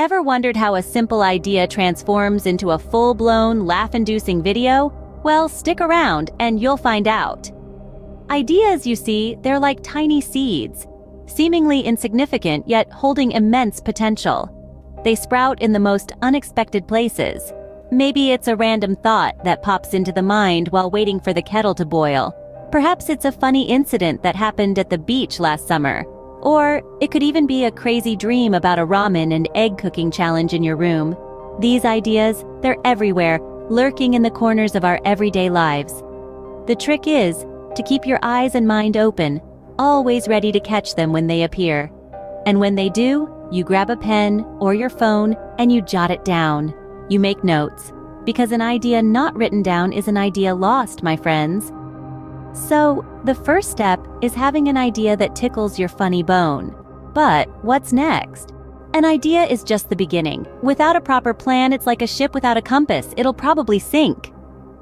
Ever wondered how a simple idea transforms into a full-blown, laugh-inducing video? Well, stick around and you'll find out. Ideas, you see, they're like tiny seeds, seemingly insignificant yet holding immense potential. They sprout in the most unexpected places. Maybe it's a random thought that pops into the mind while waiting for the kettle to boil. Perhaps it's a funny incident that happened at the beach last summer. Or it could even be a crazy dream about a ramen and egg cooking challenge in your room. These ideas, they're everywhere, lurking in the corners of our everyday lives. The trick is to keep your eyes and mind open, always ready to catch them when they appear. And when they do, you grab a pen or your phone and you jot it down. You make notes, because an idea not written down is an idea lost, my friends. So, the first step is having an idea that tickles your funny bone. But what's next? An idea is just the beginning. Without a proper plan, it's like a ship without a compass. It'll probably sink.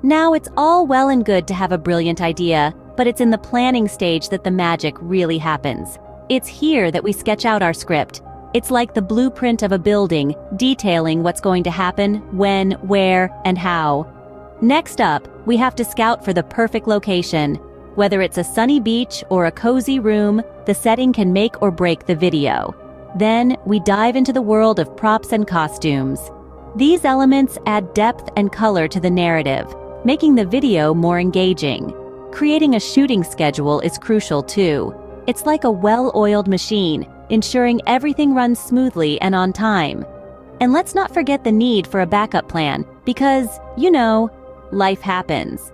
Now, it's all well and good to have a brilliant idea, but it's in the planning stage that the magic really happens. It's here that we sketch out our script. It's like the blueprint of a building, detailing what's going to happen, when, where, and how. Next up, we have to scout for the perfect location. Whether it's a sunny beach or a cozy room, the setting can make or break the video. Then, we dive into the world of props and costumes. These elements add depth and color to the narrative, making the video more engaging. Creating a shooting schedule is crucial too. It's like a well-oiled machine, ensuring everything runs smoothly and on time. And let's not forget the need for a backup plan, because, life happens.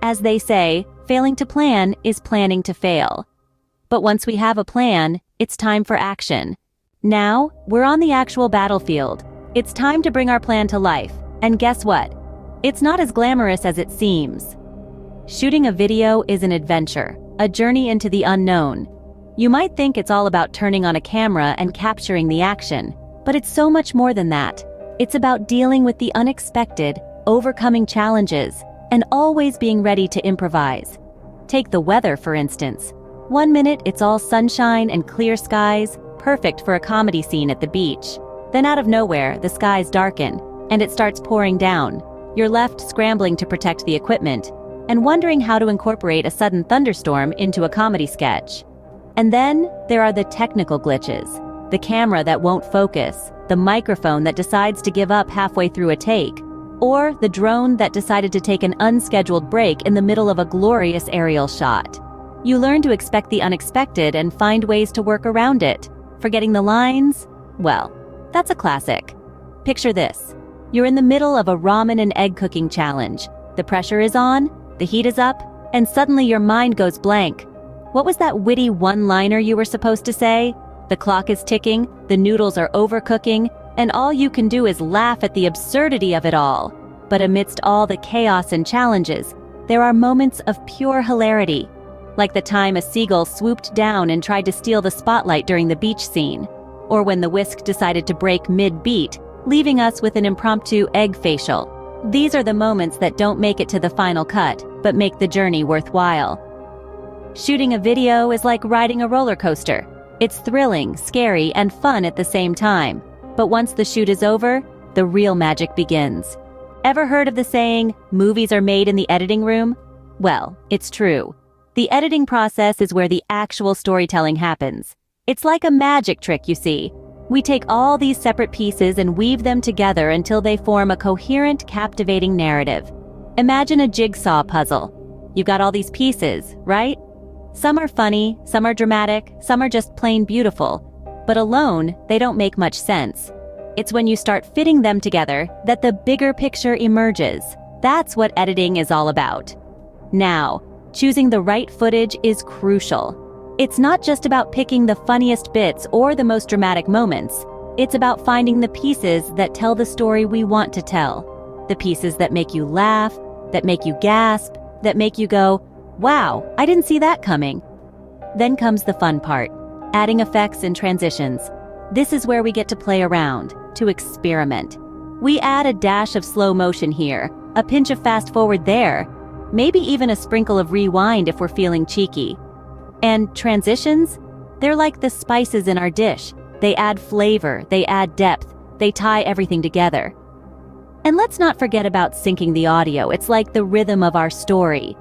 As they say, failing to plan is planning to fail. But once we have a plan, it's time for action. Now, we're on the actual battlefield. It's time to bring our plan to life. And guess what? It's not as glamorous as it seems. Shooting a video is an adventure, a journey into the unknown. You might think it's all about turning on a camera and capturing the action, but it's so much more than that. It's about dealing with the unexpected, overcoming challenges, and always being ready to improvise. Take the weather, for instance. One minute it's all sunshine and clear skies, perfect for a comedy scene at the beach. Then out of nowhere, the skies darken, and it starts pouring down. You're left scrambling to protect the equipment, and wondering how to incorporate a sudden thunderstorm into a comedy sketch. And then, there are the technical glitches. The camera that won't focus, the microphone that decides to give up halfway through a take, or the drone that decided to take an unscheduled break in the middle of a glorious aerial shot. You learn to expect the unexpected and find ways to work around it. Forgetting the lines? Well, that's a classic. Picture this. You're in the middle of a ramen and egg cooking challenge. The pressure is on, the heat is up, and suddenly your mind goes blank. What was that witty one-liner you were supposed to say? The clock is ticking, the noodles are overcooking, and all you can do is laugh at the absurdity of it all. But amidst all the chaos and challenges, there are moments of pure hilarity. Like the time a seagull swooped down and tried to steal the spotlight during the beach scene. Or when the whisk decided to break mid-beat, leaving us with an impromptu egg facial. These are the moments that don't make it to the final cut, but make the journey worthwhile. Shooting a video is like riding a roller coaster. It's thrilling, scary, and fun at the same time. But once the shoot is over, the real magic begins. Ever heard of the saying, movies are made in the editing room? Well, it's true. The editing process is where the actual storytelling happens. It's like a magic trick, you see. We take all these separate pieces and weave them together until they form a coherent, captivating narrative. Imagine a jigsaw puzzle. You've got all these pieces, right? Some are funny, some are dramatic, some are just plain beautiful. But alone, they don't make much sense. It's when you start fitting them together that the bigger picture emerges. That's what editing is all about. Now, choosing the right footage is crucial. It's not just about picking the funniest bits or the most dramatic moments. It's about finding the pieces that tell the story we want to tell. The pieces that make you laugh, that make you gasp, that make you go, wow, I didn't see that coming. Then comes the fun part, adding effects and transitions. This is where we get to play around, to experiment. We add a dash of slow motion here, a pinch of fast forward there, maybe even a sprinkle of rewind if we're feeling cheeky. And transitions? They're like the spices in our dish. They add flavor, they add depth, they tie everything together. And let's not forget about syncing the audio. It's like the rhythm of our story.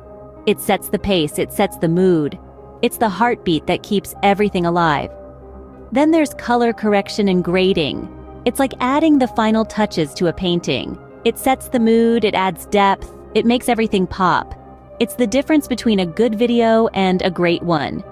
It sets the pace, it sets the mood. It's the heartbeat that keeps everything alive. Then there's color correction and grading. It's like adding the final touches to a painting. It sets the mood, it adds depth, it makes everything pop. It's the difference between a good video and a great one.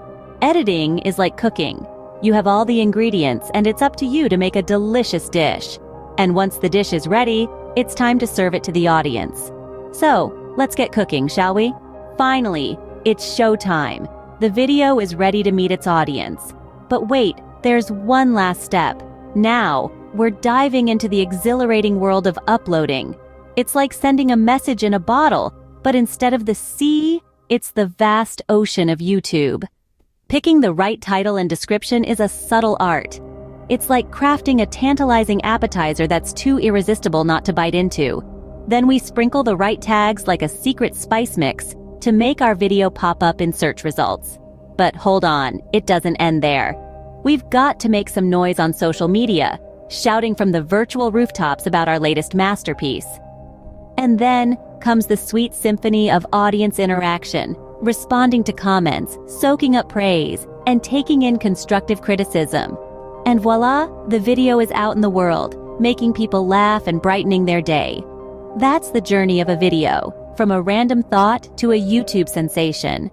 Editing is like cooking. You have all the ingredients, and it's up to you to make a delicious dish. And once the dish is ready, it's time to serve it to the audience. So, let's get cooking, shall we? Finally, it's showtime. The video is ready to meet its audience. But wait, there's one last step. Now, we're diving into the exhilarating world of uploading. It's like sending a message in a bottle, but instead of the sea, it's the vast ocean of YouTube. Picking the right title and description is a subtle art. It's like crafting a tantalizing appetizer that's too irresistible not to bite into. Then we sprinkle the right tags like a secret spice mix to make our video pop up in search results. But hold on, it doesn't end there. We've got to make some noise on social media, shouting from the virtual rooftops about our latest masterpiece. And then comes the sweet symphony of audience interaction, responding to comments, soaking up praise, and taking in constructive criticism. And voila, the video is out in the world, making people laugh and brightening their day. That's the journey of a video, from a random thought to a YouTube sensation.